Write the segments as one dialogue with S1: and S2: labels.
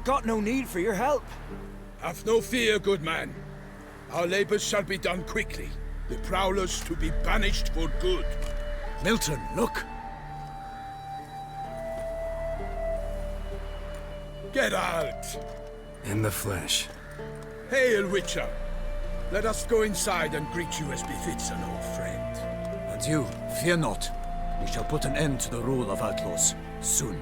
S1: got no need for your help.
S2: Have no fear, good man. Our labors shall be done quickly. The prowlers to be banished for good.
S3: Milton, look!
S2: Geralt!
S4: In the flesh.
S2: Hail, Witcher! Let us go inside and greet you as befits an old friend.
S3: And you, fear not. We shall put an end to the rule of outlaws, soon.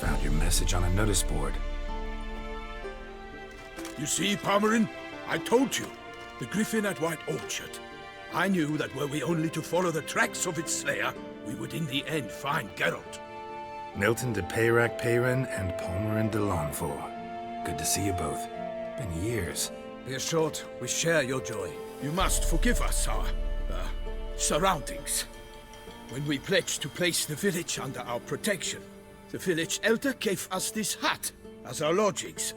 S4: Found your message on a notice board.
S2: You see, Palmerin? I told you. The griffin at White Orchard. I knew that were we only to follow the tracks of its slayer, we would in the end find Geralt.
S4: Milton de Peyrac Peyran and Palmerin de Lanfort. Good to see you both. Been years.
S3: Be assured, we share your joy.
S2: You must forgive us our, surroundings. When we pledged to place the village under our protection, the village elder gave us this hut as our lodgings.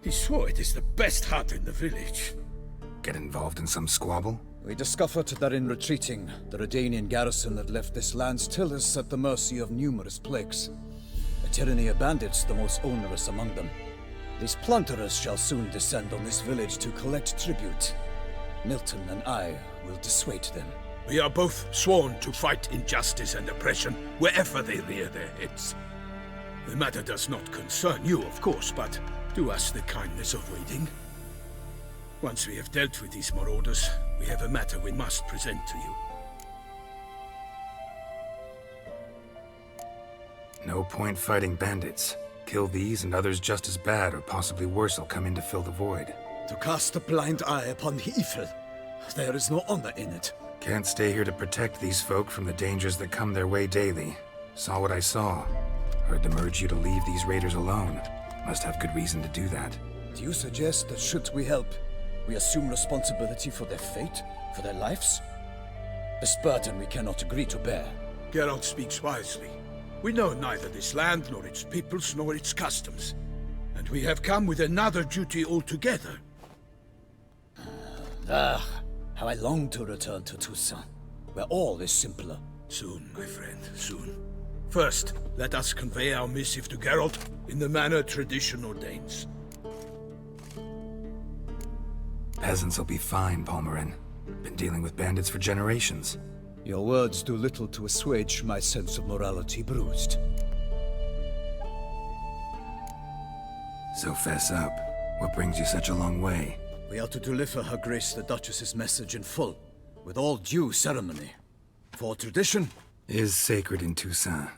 S2: He swore it is the best hut in the village.
S4: Get involved in some squabble?
S3: We discovered that in retreating, the Redanian garrison had left this land still is at the mercy of numerous plagues. A tyranny of bandits, the most onerous among them. These plunderers shall soon descend on this village to collect tribute. Milton and I will dissuade them.
S2: We are both sworn to fight injustice and oppression wherever they rear their heads. The matter does not concern you, of course, but do us the kindness of waiting. Once we have dealt with these marauders, we have a matter we must present to you.
S4: No point fighting bandits. Kill these and others just as bad or possibly worse will come in to fill the void.
S3: To cast a blind eye upon the evil. There is no honor in it.
S4: Can't stay here to protect these folk from the dangers that come their way daily. Saw what I saw. Heard them urge you to leave these raiders alone. Must have good reason to do that.
S3: Do you suggest that should we help, we assume responsibility for their fate, for their lives? This burden we cannot agree to bear.
S2: Geralt speaks wisely. We know neither this land, nor its peoples, nor its customs. And we have come with another duty altogether.
S3: How I long to return to Toussaint, where all is simpler.
S2: Soon, my friend, soon. First, let us convey our missive to Geralt in the manner tradition ordains.
S4: Peasants will be fine, Palmerin. Been dealing with bandits for generations.
S3: Your words do little to assuage my sense of morality bruised.
S4: So fess up. What brings you such a long way?
S3: We are to deliver Her Grace the Duchess's message in full, with all due ceremony. For tradition
S4: is sacred in Toussaint.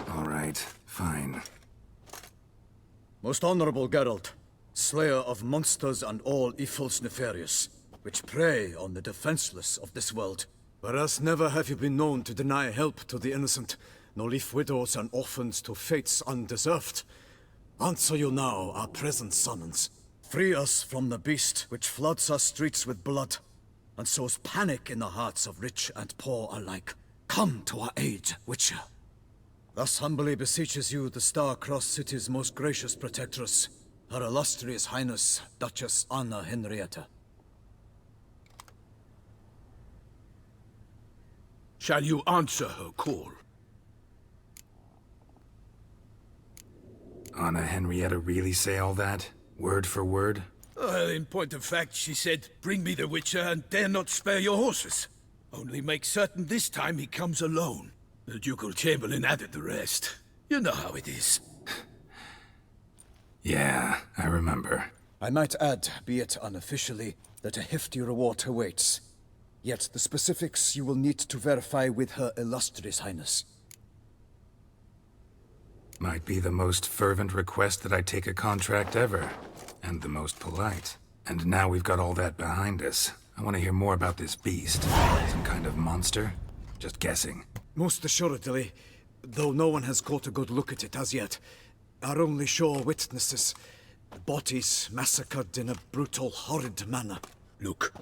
S4: All right, fine.
S3: Most honorable Geralt, slayer of monsters and all evils nefarious, which prey on the defenseless of this world. Whereas never have you been known to deny help to the innocent, nor leave widows and orphans to fates undeserved. Answer you now our present summons. Free us from the beast which floods our streets with blood, and sows panic in the hearts of rich and poor alike. Come to our aid, Witcher. Thus humbly beseeches you the Star-Crossed City's most gracious protectress, Her Illustrious Highness, Duchess Anna Henrietta.
S2: Shall you answer her call?
S4: Anna Henrietta really say all that? Word for word?
S2: Well, in point of fact, she said, "Bring me the Witcher and dare not spare your horses. Only make certain this time he comes alone." The Ducal Chamberlain added the rest. You know how it is.
S4: Yeah, I remember.
S3: I might add, be it unofficially, that a hefty reward awaits. Yet the specifics you will need to verify with Her Illustrious Highness.
S4: Might be the most fervent request that I take a contract ever. And the most polite. And now we've got all that behind us. I want to hear more about this beast. Some kind of monster? Just guessing.
S3: Most assuredly, though no one has caught a good look at it as yet. Our only sure witnesses. Bodies massacred in a brutal, horrid manner.
S2: Look,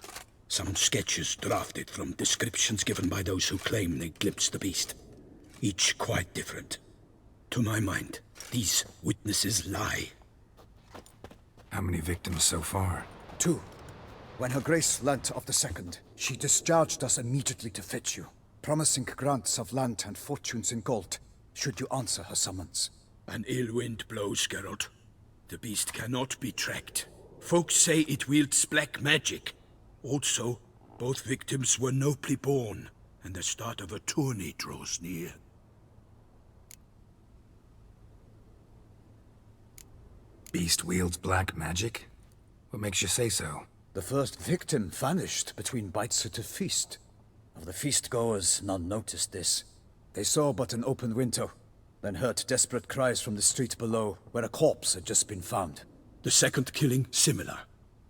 S2: some sketches drafted from descriptions given by those who claim they glimpsed the beast. Each quite different. To my mind, these witnesses lie.
S4: How many victims so far?
S3: 2. When Her Grace learnt of the second, she discharged us immediately to fetch you, promising grants of land and fortunes in gold, should you answer her summons.
S2: An ill wind blows, Geralt. The beast cannot be tracked. Folks say it wields black magic. Also, both victims were nobly born, and the start of a tourney draws near.
S4: Beast wields black magic? What makes you say so?
S3: The first victim vanished between bites at a feast. Of the feast-goers, none noticed this. They saw but an open window, then heard desperate cries from the street below, where a corpse had just been found.
S2: The second killing, similar.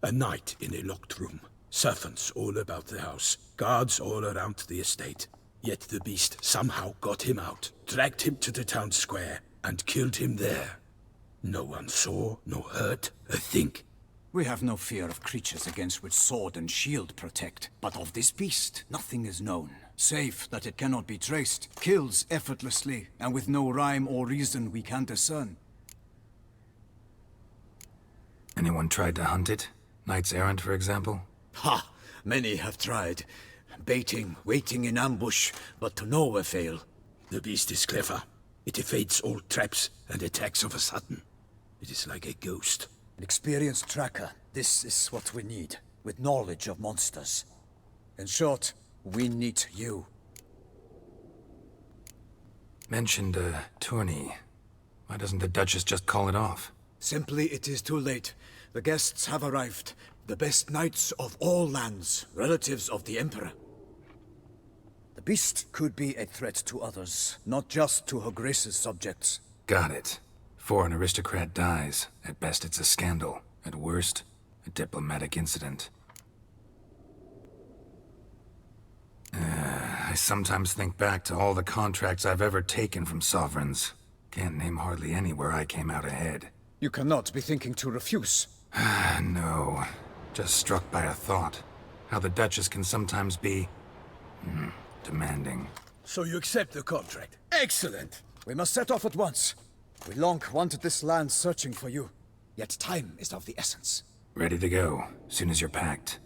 S2: A night in a locked room. Servants all about the house. Guards all around the estate. Yet the beast somehow got him out, dragged him to the town square, and killed him there. No one saw, nor heard a thing.
S3: We have no fear of creatures against which sword and shield protect. But of this beast, nothing is known. Save that it cannot be traced, kills effortlessly, and with no rhyme or reason we can discern.
S4: Anyone tried to hunt it? Knights errant, for example?
S3: Ha! Many have tried. Baiting, waiting in ambush, but to no avail.
S2: The beast is clever. It evades all traps and attacks of a sudden. It is like a ghost.
S3: An experienced tracker. This is what we need, with knowledge of monsters. In short, we need you.
S4: Mentioned a tourney. Why doesn't the Duchess just call it off?
S3: Simply, it is too late. The guests have arrived. The best knights of all lands, relatives of the Emperor. The beast could be a threat to others, not just to Her Grace's subjects.
S4: Got it. Before an aristocrat dies, at best it's a scandal. At worst, a diplomatic incident. I sometimes think back to all the contracts I've ever taken from sovereigns. Can't name hardly any where I came out ahead.
S3: You cannot be thinking to refuse.
S4: No. Just struck by a thought. How the Duchess can sometimes be... demanding.
S2: So you accept the contract. Excellent!
S3: We must set off at once. We long wanted this land searching for you. Yet time is of the essence.
S4: Ready to go, soon as you're packed.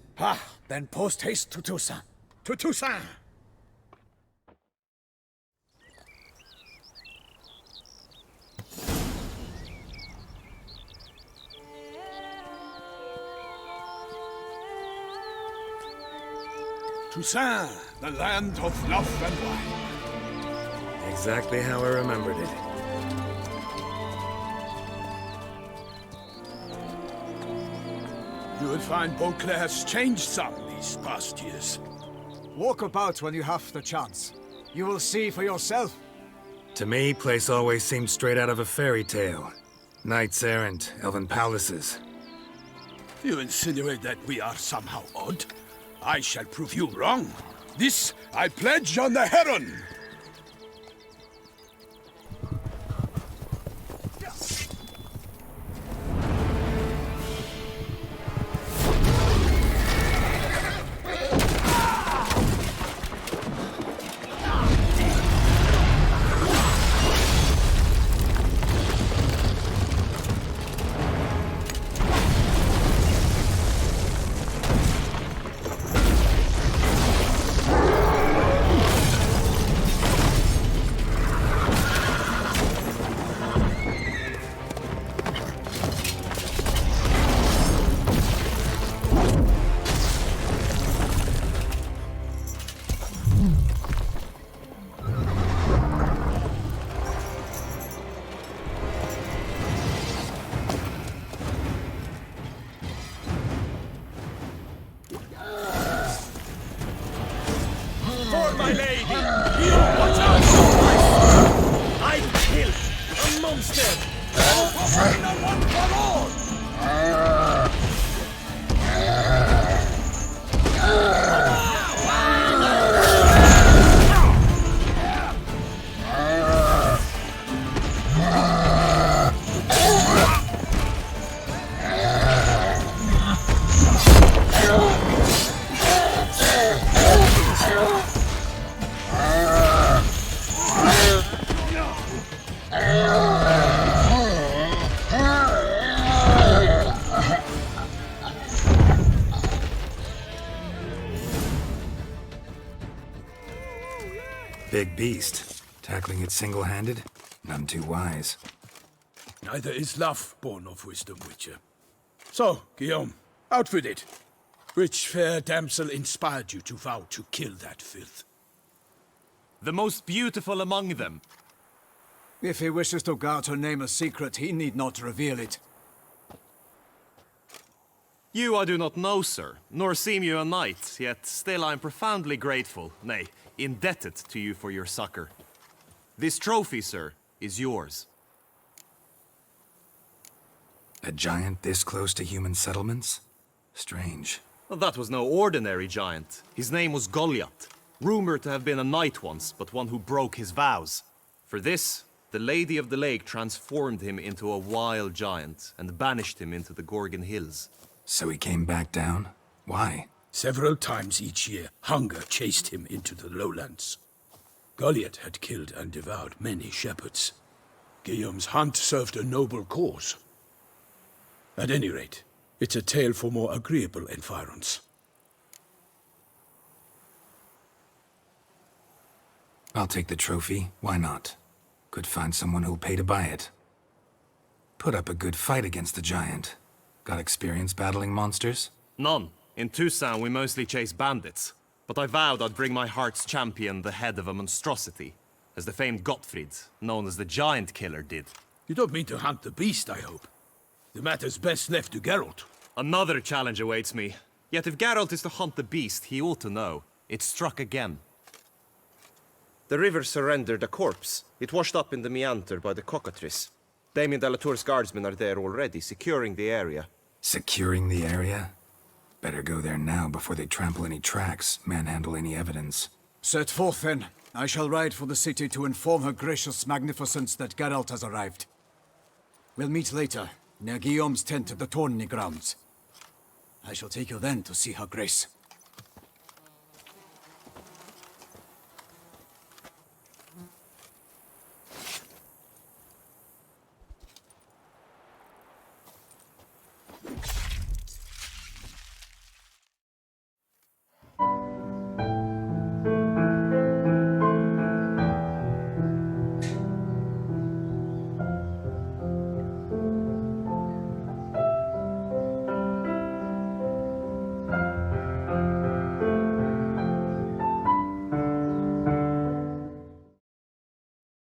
S3: Then post-haste to Toussaint.
S2: To Toussaint! Toussaint, the land of love and wine.
S4: Exactly how I remembered it.
S2: You will find Beauclair has changed some these past years.
S3: Walk about when you have the chance. You will see for yourself.
S4: To me, place always seemed straight out of a fairy tale. Knights errant, elven palaces.
S2: You insinuate that we are somehow odd? I shall prove you wrong. This I pledge on the Heron!
S4: beast. Tackling it single-handed? None too wise.
S2: Neither is love born of wisdom, Witcher. So, Guillaume, out with it. Which fair damsel inspired you to vow to kill that filth?
S1: The most beautiful among them.
S3: If he wishes to guard her name a secret, he need not reveal it.
S1: You I do not know, sir, nor seem you a knight, yet still I am profoundly grateful, nay, indebted to you for your succor. This trophy, sir, is yours.
S4: A giant this close to human settlements? Strange.
S1: Well, that was no ordinary giant. His name was Goliath, rumored to have been a knight once, but one who broke his vows. For this, the Lady of the Lake transformed him into a wild giant and banished him into the Gorgon Hills.
S4: So he came back down? Why?
S2: Several times each year, hunger chased him into the lowlands. Goliath had killed and devoured many shepherds. Guillaume's hunt served a noble cause. At any rate, it's a tale for more agreeable environs.
S4: I'll take the trophy. Why not? Could find someone who'll pay to buy it. Put up a good fight against the giant. Got experience battling monsters?
S1: None. In Toussaint we mostly chase bandits. But I vowed I'd bring my heart's champion the head of a monstrosity, as the famed Gottfried, known as the Giant Killer, did.
S2: You don't mean to hunt the beast, I hope. The matter's best left to Geralt.
S1: Another challenge awaits me. Yet if Geralt is to hunt the beast, he ought to know. It struck again.
S5: The river surrendered a corpse. It washed up in the meander by the cockatrice. Damien de la Tour's guardsmen are there already, securing the area.
S4: Securing the area? Better go there now before they trample any tracks, manhandle any evidence.
S3: Set forth, then. I shall ride for the city to inform her gracious magnificence that Geralt has arrived. We'll meet later, near Guillaume's tent at the Tourney grounds. I shall take you then to see her grace.